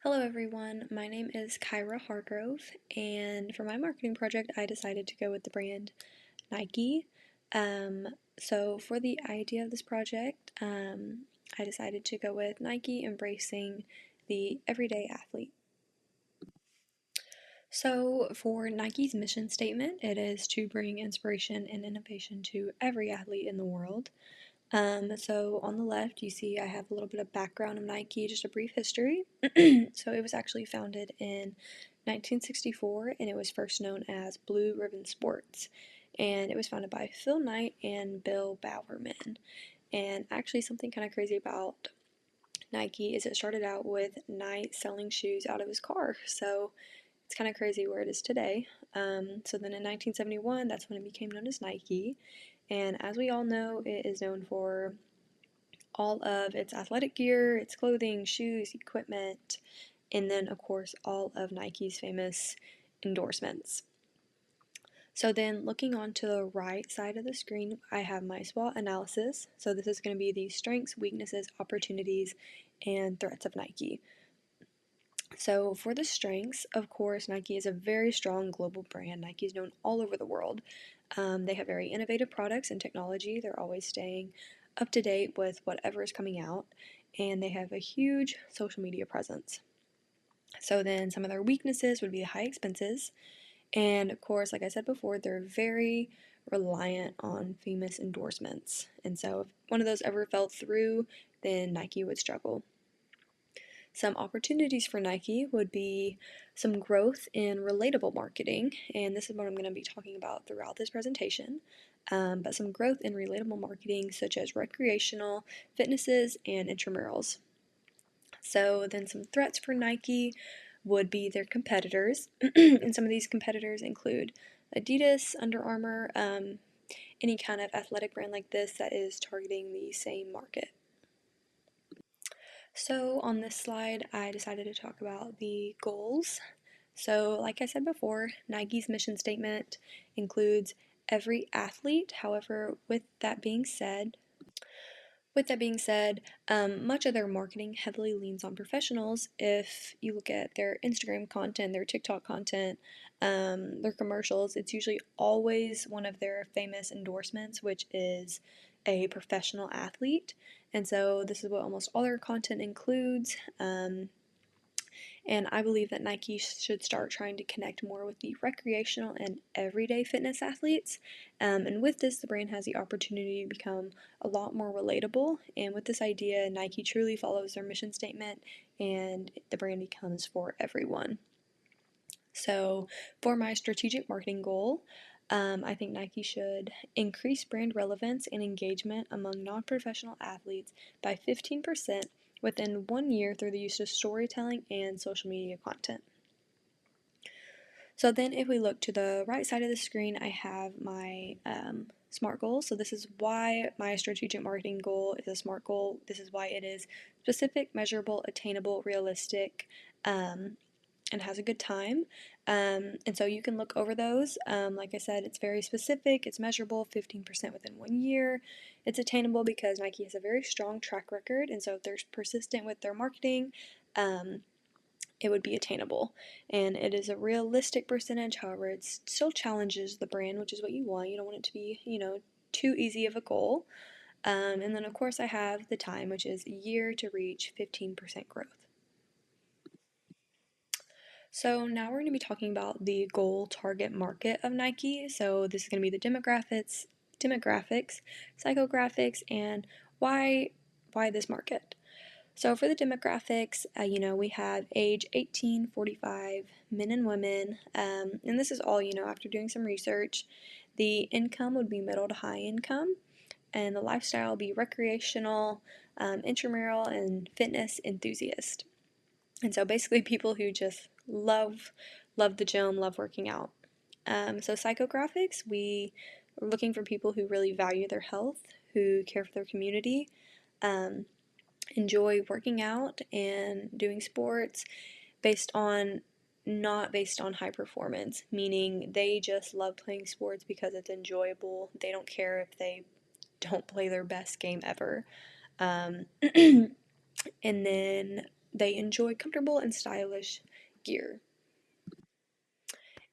Hello everyone, my name is Kyra Hargrove, and for my marketing project, I decided to go with the brand Nike. So for the idea of this project, I decided to go with Nike embracing the everyday athlete. So for Nike's mission statement, it is to bring inspiration and innovation to every athlete in the world. So on the left, you see I have a little bit of background of Nike, just a brief history. So it was actually founded in 1964 and it was first known as Blue Ribbon Sports. And it was founded by Phil Knight and Bill Bowerman. And actually, something kind of crazy about Nike is it started out with Knight selling shoes out of his car. So it's kind of crazy where it is today. So then in 1971, that's when it became known as Nike. And as we all know, it is known for all of its athletic gear, its clothing, shoes, equipment, and then, of course, all of Nike's famous endorsements. So then looking on to the right side of the screen, I have my SWOT analysis. So this is going to be the strengths, weaknesses, opportunities, and threats of Nike. So for the strengths, of course, Nike is a very strong global brand. Nike is known all over the world. They have very innovative products and technology. They're always staying up to date with whatever is coming out, and they have a huge social media presence. So then some of their weaknesses would be the high expenses, and of course, like I said before, they're very reliant on famous endorsements. And so if one of those ever fell through, then Nike would struggle. Some opportunities for Nike would be some growth in relatable marketing, and this is what I'm going to be talking about throughout this presentation. But some growth in relatable marketing, such as recreational, fitnesses, and intramurals. So, then some threats for Nike would be their competitors, and some of these competitors include Adidas, Under Armour, any kind of athletic brand like this that is targeting the same market. So on this slide, I decided to talk about the goals. So like I said before, Nike's mission statement includes every athlete. However, much of their marketing heavily leans on professionals. If you look at their Instagram content, their TikTok content, their commercials, it's usually always one of their famous endorsements, which is a professional athlete. And so this is what almost all their content includes. And I believe that Nike should start trying to connect more with the recreational and everyday fitness athletes. And with this, the brand has the opportunity to become a lot more relatable. And with this idea, Nike truly follows their mission statement and the brand becomes for everyone. So, for my strategic marketing goal, I think Nike should increase brand relevance and engagement among non professional athletes by 15% within 1 year through the use of storytelling and social media content. So then if we look to the right side of the screen, I have my SMART goals. So this is why my strategic marketing goal is a SMART goal. This is why it is specific, measurable, attainable, realistic, and has a good time. And so you can look over those. Like I said, it's very specific, it's measurable, 15% within 1 year. It's attainable because Nike has a very strong track record, and so if they're persistent with their marketing, it would be attainable. And it is a realistic percentage, however, it still challenges the brand, which is what you want. You don't want it to be, too easy of a goal. And then, of course, I have the time, which is a year to reach 15% growth. So now we're going to be talking about the goal target market of Nike. So this is going to be the demographics, psychographics, and why this market. So for the demographics, we have age 18, 45, men and women, and this is all, after doing some research. The income would be middle to high income, and the lifestyle would be recreational, intramural, and fitness enthusiast. And so basically people who just love the gym, love working out. So psychographics, we are looking for people who really value their health, who care for their community, enjoy working out and doing sports not based on high performance, meaning they just love playing sports because it's enjoyable. They don't care if they don't play their best game ever. And then they enjoy comfortable and stylish gear.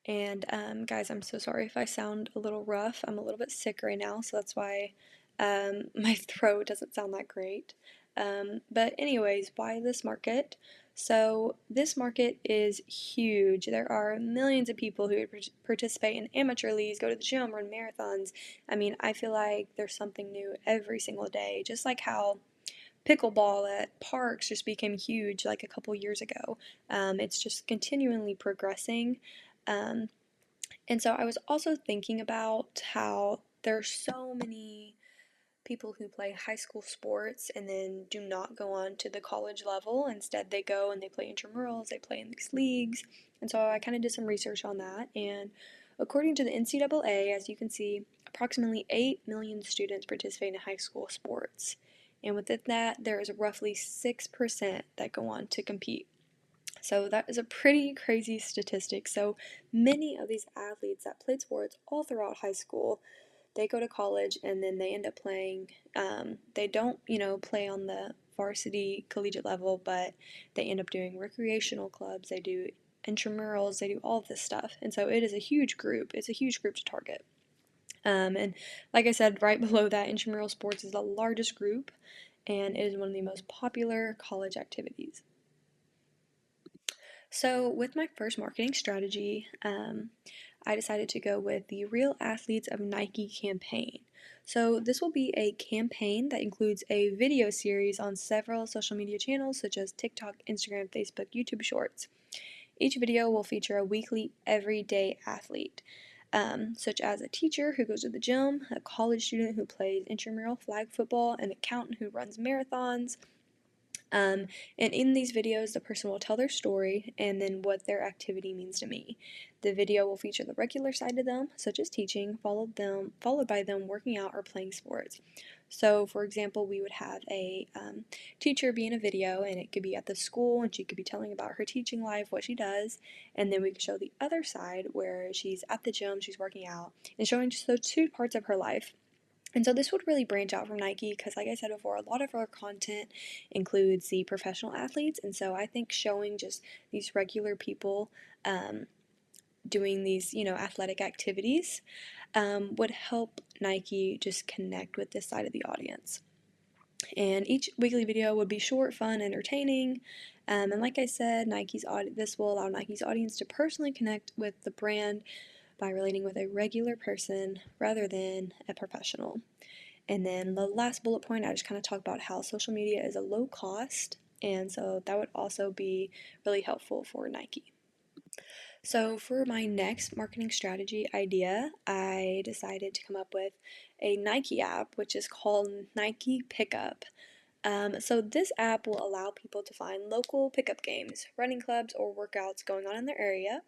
And guys, I'm so sorry if I sound a little rough. I'm a little bit sick right now, so that's why my throat doesn't sound that great. But anyways, why this market? So this market is huge. There are millions of people who participate in amateur leagues, go to the gym, run marathons. I mean, I feel like there's something new every single day, just like how pickleball at parks just became huge like a couple years ago. It's just continually progressing. Um, and so I was also thinking about how there are so many people who play high school sports and then do not go on to the college level. Instead, they go and they play intramurals, they play in these leagues. And so I kind of did some research on that. And according to the NCAA, as you can see, approximately 8 million students participate in high school sports. And within that, there is roughly 6% that go on to compete. So that is a pretty crazy statistic. So many of these athletes that played sports all throughout high school, they go to college and then they end up playing. They don't, play on the varsity collegiate level, but they end up doing recreational clubs. They do intramurals. They do all of this stuff, and so it is a huge group. It's a huge group to target. And like I said, right below that, intramural sports is the largest group, and it is one of the most popular college activities. So, with my first marketing strategy, I decided to go with the Real Athletes of Nike campaign. So, this will be a campaign that includes a video series on several social media channels such as TikTok, Instagram, Facebook, YouTube Shorts. Each video will feature a weekly, everyday athlete, such as a teacher who goes to the gym, a college student who plays intramural flag football, an accountant who runs marathons, and in these videos, the person will tell their story and then what their activity means to me. The video will feature the regular side of them, such as teaching, followed by them working out or playing sports. So, for example, we would have a teacher be in a video, and it could be at the school, and she could be telling about her teaching life, what she does, and then we could show the other side where she's at the gym, she's working out, and showing just those two parts of her life. And so this would really branch out from Nike because, like I said before, a lot of our content includes the professional athletes. And so I think showing just these regular people um, doing these, athletic activities would help Nike just connect with this side of the audience. And each weekly video would be short, fun, entertaining. And like I said, this will allow Nike's audience to personally connect with the brand by relating with a regular person rather than a professional. And then the last bullet point, I just kind of talk about how social media is a low cost, and so that would also be really helpful for Nike. So, for my next marketing strategy idea, I decided to come up with a Nike app, which is called Nike Pickup. So, this app will allow people to find local pickup games, running clubs, or workouts going on in their area.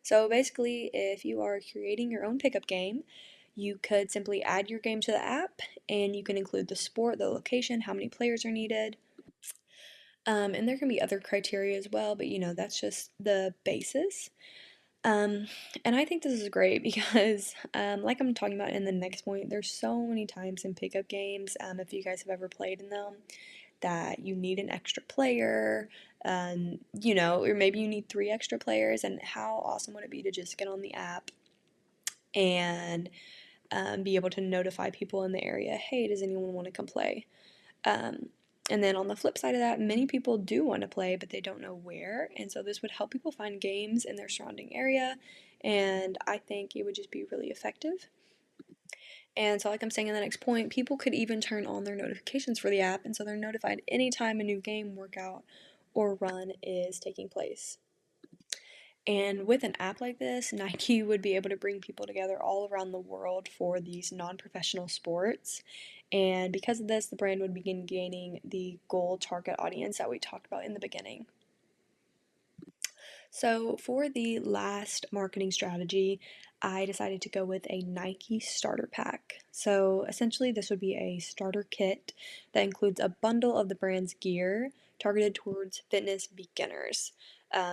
So basically, if you are creating your own pickup game, you could simply add your game to the app and you can include the sport, the location, how many players are needed. And there can be other criteria as well, but that's just the basis. Um, and I think this is great because, like I'm talking about in the next point, there's so many times in pickup games, if you guys have ever played in them, that you need an extra player, or maybe you need 3 extra players. And how awesome would it be to just get on the app and be able to notify people in the area, hey, does anyone want to come play? Um, and then on the flip side of that, many people do want to play, but they don't know where. And so this would help people find games in their surrounding area. And I think it would just be really effective. And so, like I'm saying in the next point, people could even turn on their notifications for the app. And so they're notified anytime a new game, workout, or run is taking place. And with an app like this, Nike would be able to bring people together all around the world for these non professional sports. And because of this, the brand would begin gaining the goal target audience that we talked about in the beginning. So, for the last marketing strategy, I decided to go with a Nike starter pack. So, essentially, this would be a starter kit that includes a bundle of the brand's gear targeted towards fitness beginners.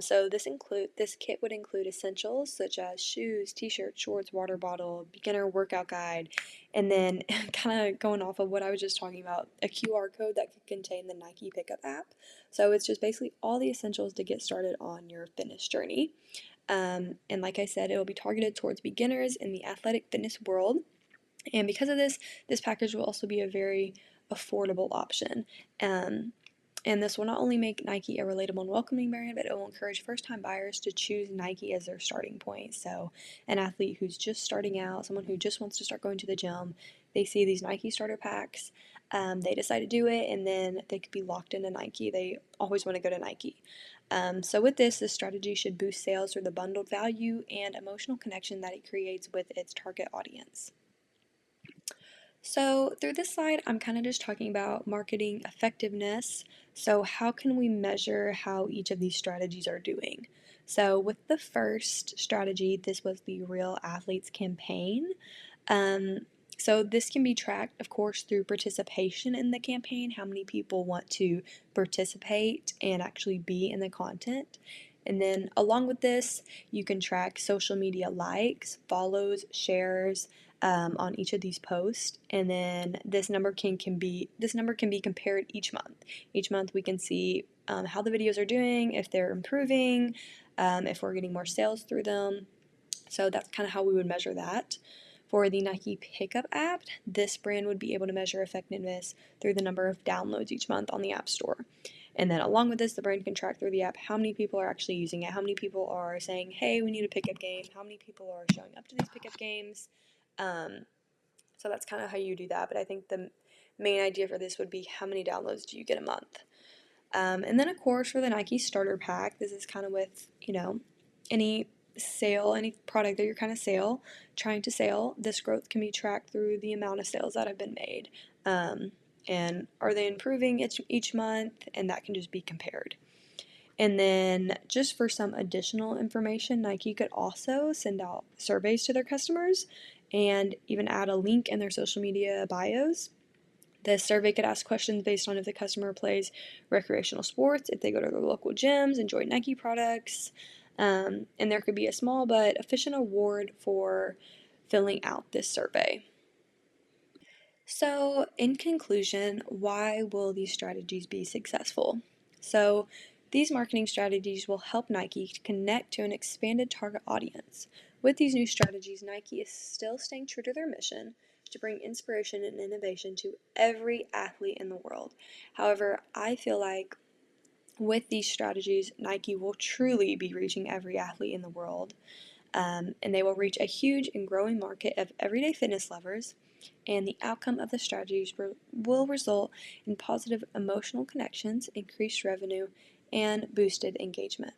So this kit would include essentials such as shoes, t-shirts, shorts, water bottle, beginner workout guide, and then kind of going off of what I was just talking about, a QR code that could contain the Nike Pickup app. So it's just basically all the essentials to get started on your fitness journey. And like I said, it will be targeted towards beginners in the athletic fitness world. And because of this, this package will also be a very affordable option. Um, and this will not only make Nike a relatable and welcoming brand, but it will encourage first time buyers to choose Nike as their starting point. So, an athlete who's just starting out, someone who just wants to start going to the gym, they see these Nike starter packs, they decide to do it, and then they could be locked into Nike. They always want to go to Nike. So, with this strategy should boost sales through the bundled value and emotional connection that it creates with its target audience. So, through this slide, I'm kind of just talking about marketing effectiveness. So, how can we measure how each of these strategies are doing? So, with the first strategy, this was the Real Athletes campaign. Um, so, this can be tracked, of course, through participation in the campaign, how many people want to participate and actually be in the content. And then, along with this, you can track social media likes, follows, shares, on each of these posts, and then this number can be compared each month. Each month we can see how the videos are doing, if they're improving, if we're getting more sales through them. So that's kind of how we would measure that. For the Nike Pickup app, this brand would be able to measure effectiveness through the number of downloads each month on the App Store. And then along with this, the brand can track through the app how many people are actually using it, how many people are saying, hey, we need a pickup game, how many people are showing up to these pickup games. Um, so that's kind of how you do that. But I think the main idea for this would be how many downloads do you get a month? And then, of course, for the Nike Starter Pack, this is kind of with, any sale, any product that you're trying to sell, this growth can be tracked through the amount of sales that have been made. And are they improving each month? And that can just be compared. And then, just for some additional information, Nike could also send out surveys to their customers and even add a link in their social media bios. The survey could ask questions based on if the customer plays recreational sports, if they go to their local gyms, enjoy Nike products, and there could be a small but efficient award for filling out this survey. So, in conclusion, why will these strategies be successful? So, these marketing strategies will help Nike to connect to an expanded target audience. With these new strategies, Nike is still staying true to their mission to bring inspiration and innovation to every athlete in the world. However, I feel like with these strategies, Nike will truly be reaching every athlete in the world, and they will reach a huge and growing market of everyday fitness lovers. And the outcome of the strategies will result in positive emotional connections, increased revenue, and boosted engagement.